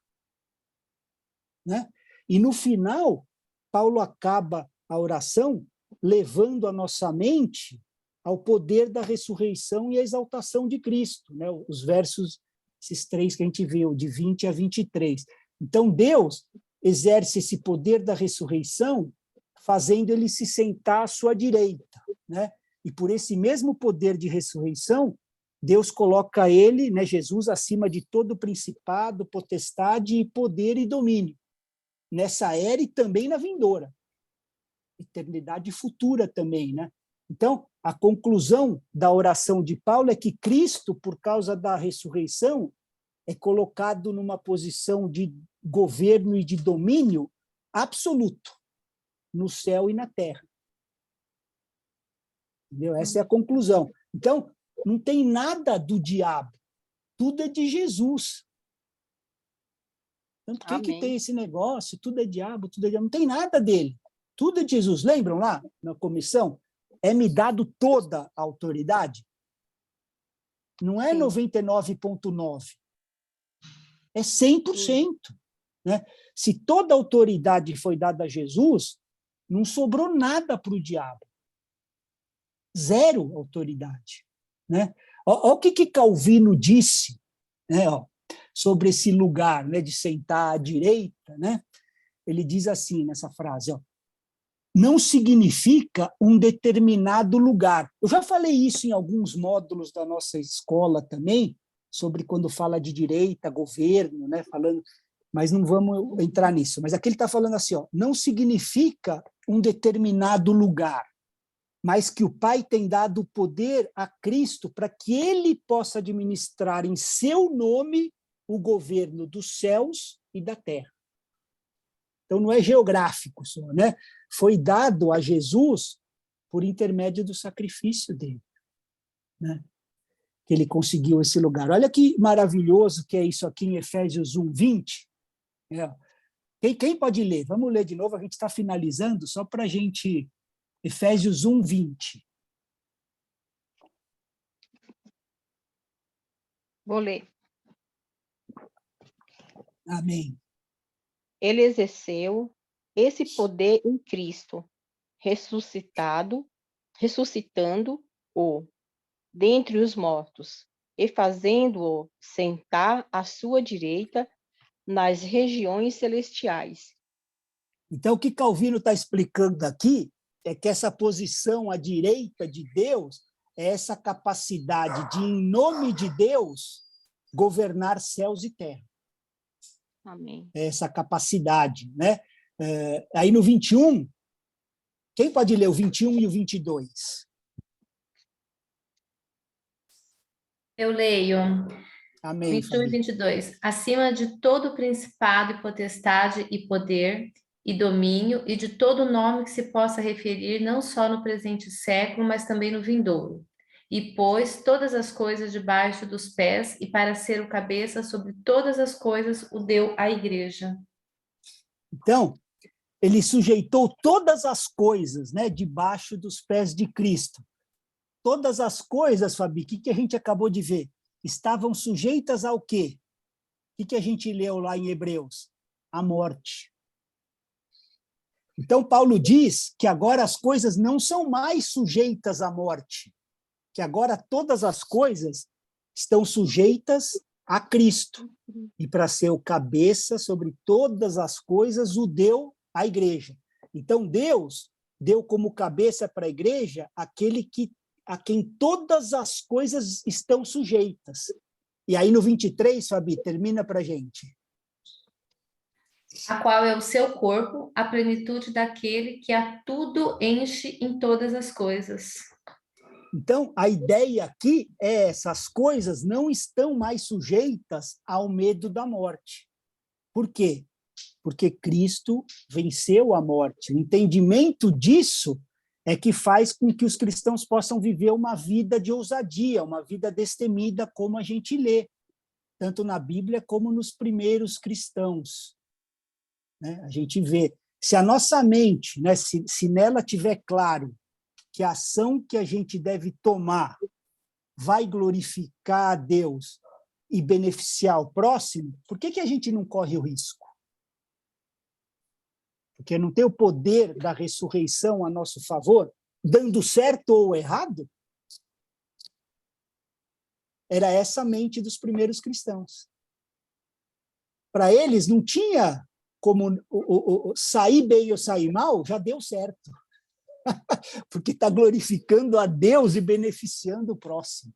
Né? E no final, Paulo acaba a oração levando a nossa mente ao poder da ressurreição e a exaltação de Cristo, né? Os versos, esses 3 que a gente viu, de 20 a 23. Então, Deus exerce esse poder da ressurreição, fazendo ele se sentar à sua direita, né? E por esse mesmo poder de ressurreição, Deus coloca ele, né, Jesus, acima de todo principado, potestade, poder e domínio, nessa era e também na vindoura, eternidade futura também, né? Então, a conclusão da oração de Paulo é que Cristo, por causa da ressurreição, é colocado numa posição de governo e de domínio absoluto no céu e na terra. Entendeu? Essa é a conclusão. Então, não tem nada do diabo, tudo é de Jesus. Então, por que tem esse negócio? Tudo é diabo, tudo é diabo. Não tem nada dele. Tudo é de Jesus. Lembram lá na comissão? É-me dado toda a autoridade? Não é 99,9%. É 100%. Né? Se toda a autoridade foi dada a Jesus, não sobrou nada para o diabo. Zero autoridade. Né? Olha o que Calvino disse, né, sobre esse lugar, né, de sentar à direita. Né? Ele diz assim nessa frase, não significa um determinado lugar. Eu já falei isso em alguns módulos da nossa escola também, sobre quando fala de direita, governo, né, falando, mas não vamos entrar nisso. Mas aqui ele está falando assim, não significa um determinado lugar, mas que o Pai tem dado poder a Cristo para que ele possa administrar em seu nome o governo dos céus e da terra. Então, não é geográfico só, né? Foi dado a Jesus por intermédio do sacrifício dele, né? Que ele conseguiu esse lugar. Olha que maravilhoso que é isso aqui em Efésios 1:20. Quem pode ler? Vamos ler de novo, a gente está finalizando, só para a gente... Efésios 1:20. Vou ler. Amém. Ele exerceu esse poder em Cristo, ressuscitando-o dentre os mortos e fazendo-o sentar à sua direita nas regiões celestiais. Então, o que Calvino está explicando aqui é que essa posição à direita de Deus é essa capacidade de, em nome de Deus, governar céus e terra. Amém. É essa capacidade, né? Aí no 21, quem pode ler o 21 e o 22? Eu leio. Amém, 21 e 22. Acima de todo principado e potestade e poder e domínio e de todo nome que se possa referir não só no presente século, mas também no vindouro. e pôs todas as coisas debaixo dos pés, e para ser o cabeça sobre todas as coisas, o deu à igreja. Então, ele sujeitou todas as coisas, né, debaixo dos pés de Cristo. Todas as coisas, Fabi, o que a gente acabou de ver? Estavam sujeitas ao quê? O que a gente leu lá em Hebreus? A morte. Então, Paulo diz que agora as coisas não são mais sujeitas à morte, que agora todas as coisas estão sujeitas a Cristo. E para ser o cabeça sobre todas as coisas, o deu à igreja. Então, Deus deu como cabeça para a igreja aquele a quem todas as coisas estão sujeitas. E aí, no 23, Fabi, termina para a gente. A qual é o seu corpo, a plenitude daquele que a tudo enche em todas as coisas. Então, a ideia aqui é essas coisas não estão mais sujeitas ao medo da morte. Por quê? Porque Cristo venceu a morte. O entendimento disso é que faz com que os cristãos possam viver uma vida de ousadia, uma vida destemida, como a gente lê, tanto na Bíblia como nos primeiros cristãos. Né? A gente vê, se a nossa mente, né, se nela tiver claro que a ação que a gente deve tomar vai glorificar a Deus e beneficiar o próximo, por que a gente não corre o risco? Porque não tem o poder da ressurreição a nosso favor, dando certo ou errado? Era essa a mente dos primeiros cristãos. Para eles não tinha como sair bem ou sair mal, já deu certo. Porque está glorificando a Deus e beneficiando o próximo.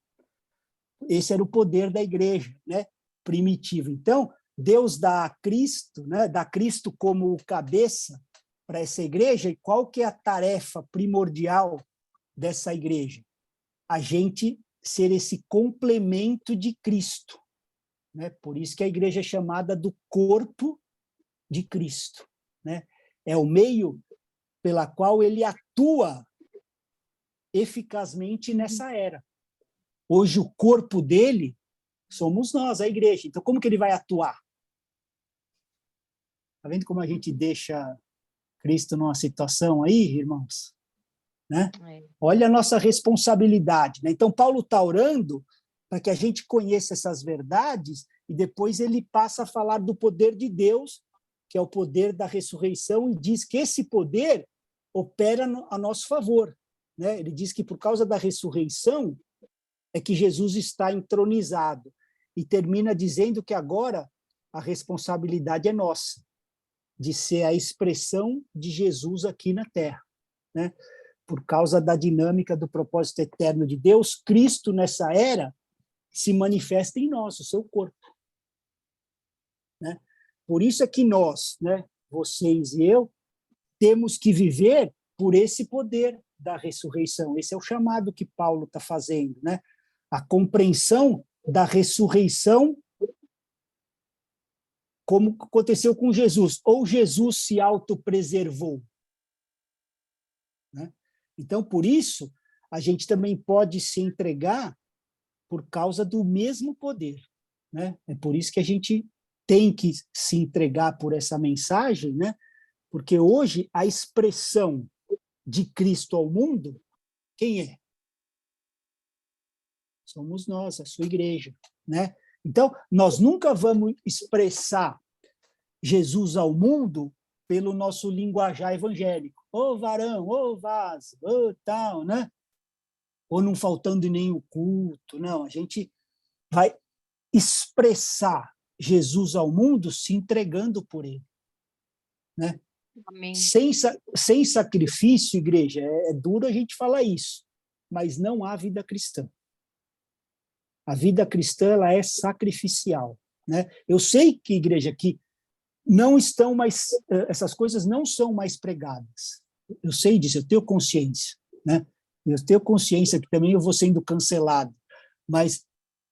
Esse era o poder da igreja, né, primitiva. Então, Deus dá a Cristo, né, dá Cristo como cabeça para essa igreja, e qual que é a tarefa primordial dessa igreja? A gente ser esse complemento de Cristo. Né? Por isso que a igreja é chamada do corpo de Cristo. Né? É o meio pela qual ele atua eficazmente nessa era. Hoje, o corpo dele somos nós, a igreja. Então, como que ele vai atuar? Está vendo como a gente deixa Cristo numa situação aí, irmãos? Né? Olha a nossa responsabilidade. Né? Então, Paulo está orando para que a gente conheça essas verdades e depois ele passa a falar do poder de Deus, que é o poder da ressurreição, e diz que esse poder opera a nosso favor. Né? Ele diz que por causa da ressurreição é que Jesus está entronizado. E termina dizendo que agora a responsabilidade é nossa, de ser a expressão de Jesus aqui na Terra. Né? Por causa da dinâmica do propósito eterno de Deus, Cristo, nessa era, se manifesta em nós, o seu corpo. Né? Por isso é que nós, né, vocês e eu, temos que viver por esse poder da ressurreição. Esse é o chamado que Paulo está fazendo, né? A compreensão da ressurreição, como aconteceu com Jesus, ou Jesus se autopreservou. Né? Então, por isso, a gente também pode se entregar por causa do mesmo poder. Né? É por isso que a gente tem que se entregar por essa mensagem, né? Porque hoje a expressão de Cristo ao mundo, quem é? Somos nós, a sua igreja. Né? Então, nós nunca vamos expressar Jesus ao mundo pelo nosso linguajar evangélico. Ô varão, ô vaso, ô tal, né? Ou não faltando nem o culto. Não, a gente vai expressar Jesus ao mundo se entregando por ele. Né? Amém. Sem sacrifício, igreja, é duro a gente falar isso, mas não há vida cristã. A vida cristã ela é sacrificial. Né? Eu sei que, igreja, que não estão mais, essas coisas não são mais pregadas. Eu sei disso, eu tenho consciência. Né? Eu tenho consciência que também eu vou sendo cancelado, mas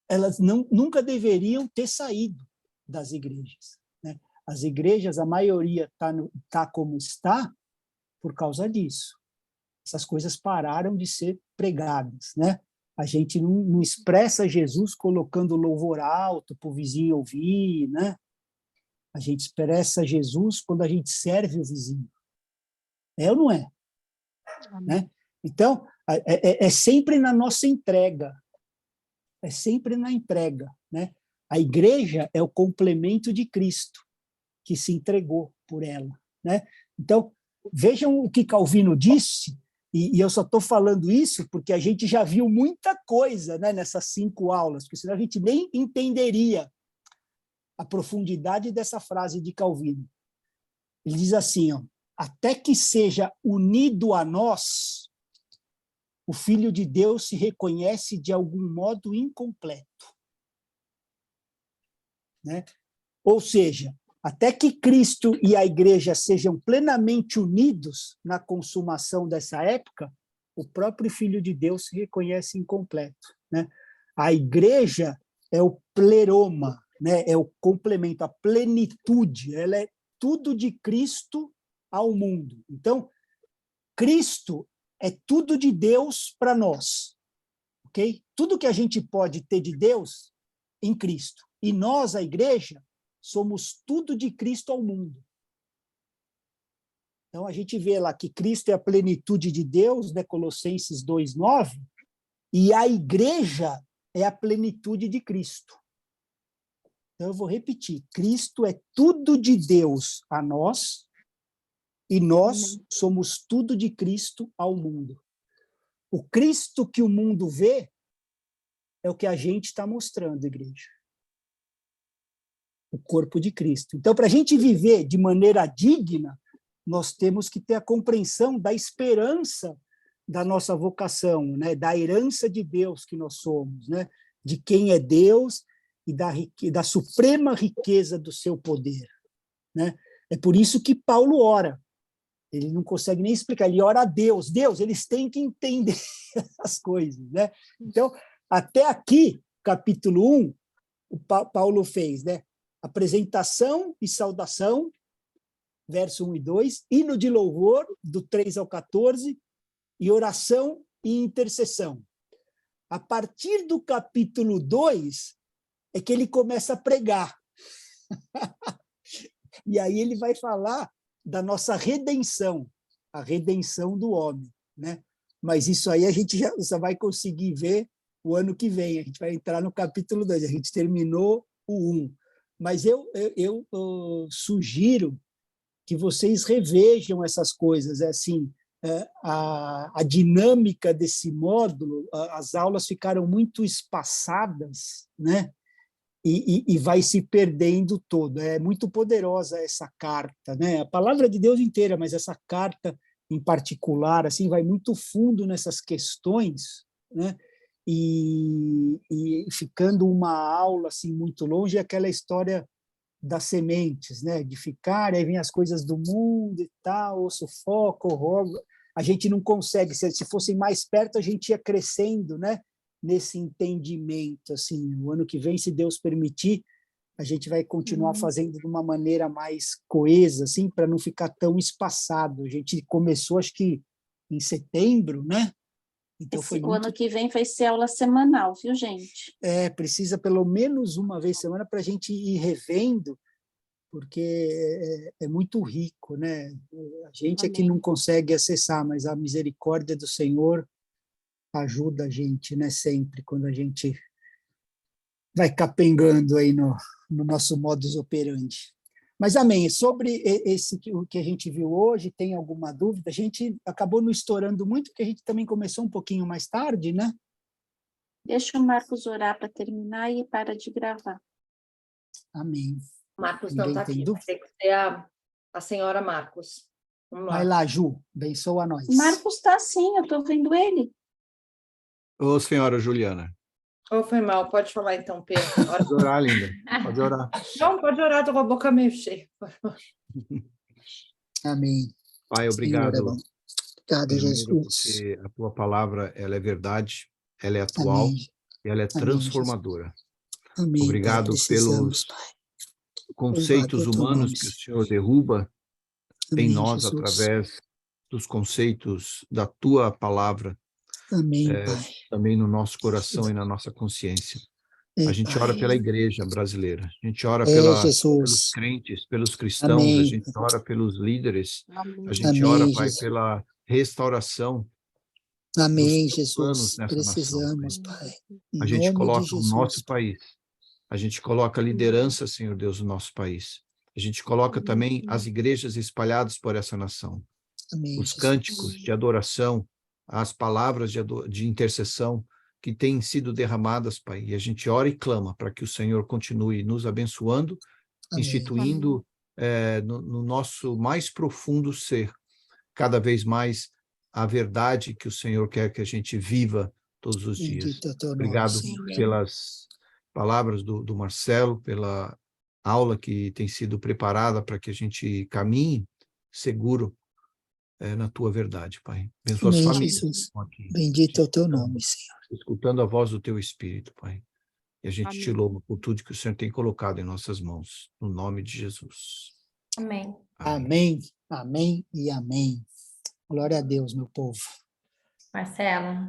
elas nunca deveriam ter saído das igrejas. Né? As igrejas, a maioria está como está por causa disso. Essas coisas pararam de ser pregadas. Né? A gente não expressa Jesus colocando louvor alto para o vizinho ouvir, né? A gente expressa Jesus quando a gente serve o vizinho. É ou não é? Né? Então, é sempre na nossa entrega. É sempre na entrega, né? A igreja é o complemento de Cristo, que se entregou por ela, né? Então, vejam o que Calvino disse, e eu só estou falando isso porque a gente já viu muita coisa, né, nessas 5 aulas, porque senão a gente nem entenderia a profundidade dessa frase de Calvino. Ele diz assim, ó, até que seja unido a nós, o Filho de Deus se reconhece de algum modo incompleto. Né? Ou seja, até que Cristo e a igreja sejam plenamente unidos na consumação dessa época, o próprio Filho de Deus se reconhece incompleto. Né? A igreja é o pleroma, né? É o complemento, a plenitude, ela é tudo de Cristo ao mundo. Então, Cristo é tudo de Deus para nós, ok? Tudo que a gente pode ter de Deus em Cristo. E nós, a igreja, somos tudo de Cristo ao mundo. Então, a gente vê lá que Cristo é a plenitude de Deus, né? Colossenses 2:9, e a igreja é a plenitude de Cristo. Então, eu vou repetir, Cristo é tudo de Deus a nós, e nós somos tudo de Cristo ao mundo. O Cristo que o mundo vê é o que a gente está mostrando, igreja. O corpo de Cristo. Então, para a gente viver de maneira digna, nós temos que ter a compreensão da esperança da nossa vocação, né? Da herança de Deus que nós somos, né? De quem é Deus e da suprema riqueza do seu poder. Né? É por isso que Paulo ora. Ele não consegue nem explicar, ele ora a Deus. Deus, eles têm que entender as coisas. Né? Então, até aqui, capítulo 1, o Paulo fez, né? Apresentação e saudação, verso 1 e 2, hino de louvor, do 3 ao 14, e oração e intercessão. A partir do capítulo 2, é que ele começa a pregar. E aí ele vai falar da nossa redenção, a redenção do homem. Né? Mas isso aí a gente já vai conseguir ver o ano que vem. A gente vai entrar no capítulo 2, a gente terminou o 1. Mas eu sugiro que vocês revejam essas coisas. Assim, a dinâmica desse módulo, as aulas ficaram muito espaçadas, né? E vai se perdendo todo. É muito poderosa essa carta, né? A palavra de Deus inteira, mas essa carta em particular assim vai muito fundo nessas questões, né? E ficando uma aula assim muito longe, é aquela história das sementes, né? De ficar, aí vem as coisas do mundo e tal, ou sufoca, ou rouba. A gente não consegue, se fossem mais perto, a gente ia crescendo, né? Nesse entendimento, assim. O ano que vem, se Deus permitir, a gente vai continuar fazendo de uma maneira mais coesa, assim, para não ficar tão espaçado. A gente começou, acho que em setembro, né? Então o ano que vem vai ser aula semanal, viu, gente? Precisa pelo menos uma vez por semana para a gente ir revendo, porque é muito rico, né? A gente é que não consegue acessar, mas a misericórdia do Senhor ajuda a gente, né? Sempre, quando a gente vai capengando aí no nosso modus operandi. Mas, amém, sobre o que a gente viu hoje, tem alguma dúvida? A gente acabou não estourando muito, porque a gente também começou um pouquinho mais tarde, né? Deixa o Marcos orar para terminar e para de gravar. Amém. Marcos não está aqui, vai ter que ser a senhora Marcos. Vamos lá. Vai lá, Ju, abençoa nós. Marcos está sim, eu estou vendo ele. Ô, senhora Juliana. Foi mal, pode falar então, Pedro. Pode orar, linda, pode orar. Não, pode orar, estou com a boca meio cheia. Amém. Pai, obrigado. Senhor, obrigado, Jesus. Porque a tua palavra, ela é verdade, ela é atual. Amém. E ela é transformadora. Amém, obrigado pelos conceitos humanos que o Senhor derruba em nós, Jesus, através dos conceitos da tua palavra. Amém, Pai. também no nosso coração e na nossa consciência. A gente Pai. ora pela igreja brasileira, a gente ora pelos Jesus. crentes, pelos cristãos, Amém. a gente ora pelos líderes, a gente Amém, ora, Pai, Jesus. pela restauração Amém, dos teus planos Jesus. nessa Precisamos, nação, Pai. A Em gente nome de coloca o nosso Jesus. país, a gente coloca a liderança, Senhor Deus, do nosso país. A gente coloca também as igrejas espalhadas por essa nação. Amém, Os Jesus. cânticos de adoração, as palavras de intercessão que têm sido derramadas, Pai. E a gente ora e clama para que o Senhor continue nos abençoando, Amém. instituindo no nosso mais profundo ser, cada vez mais a verdade que o Senhor quer que a gente viva todos os dias. Bendito é o teu nome, Obrigado Senhor. pelas palavras do Marcelo, pela aula que tem sido preparada para que a gente caminhe seguro na tua verdade, Pai. Abençoa as Amém, famílias que Jesus. estão aqui, Bendito é o teu nome, Senhor. escutando a voz do teu Espírito, Pai. E a gente te louva por tudo que o Senhor tem colocado em nossas mãos, no nome de Jesus. Amém. Amém, amém e amém. Glória a Deus, meu povo. Marcelo.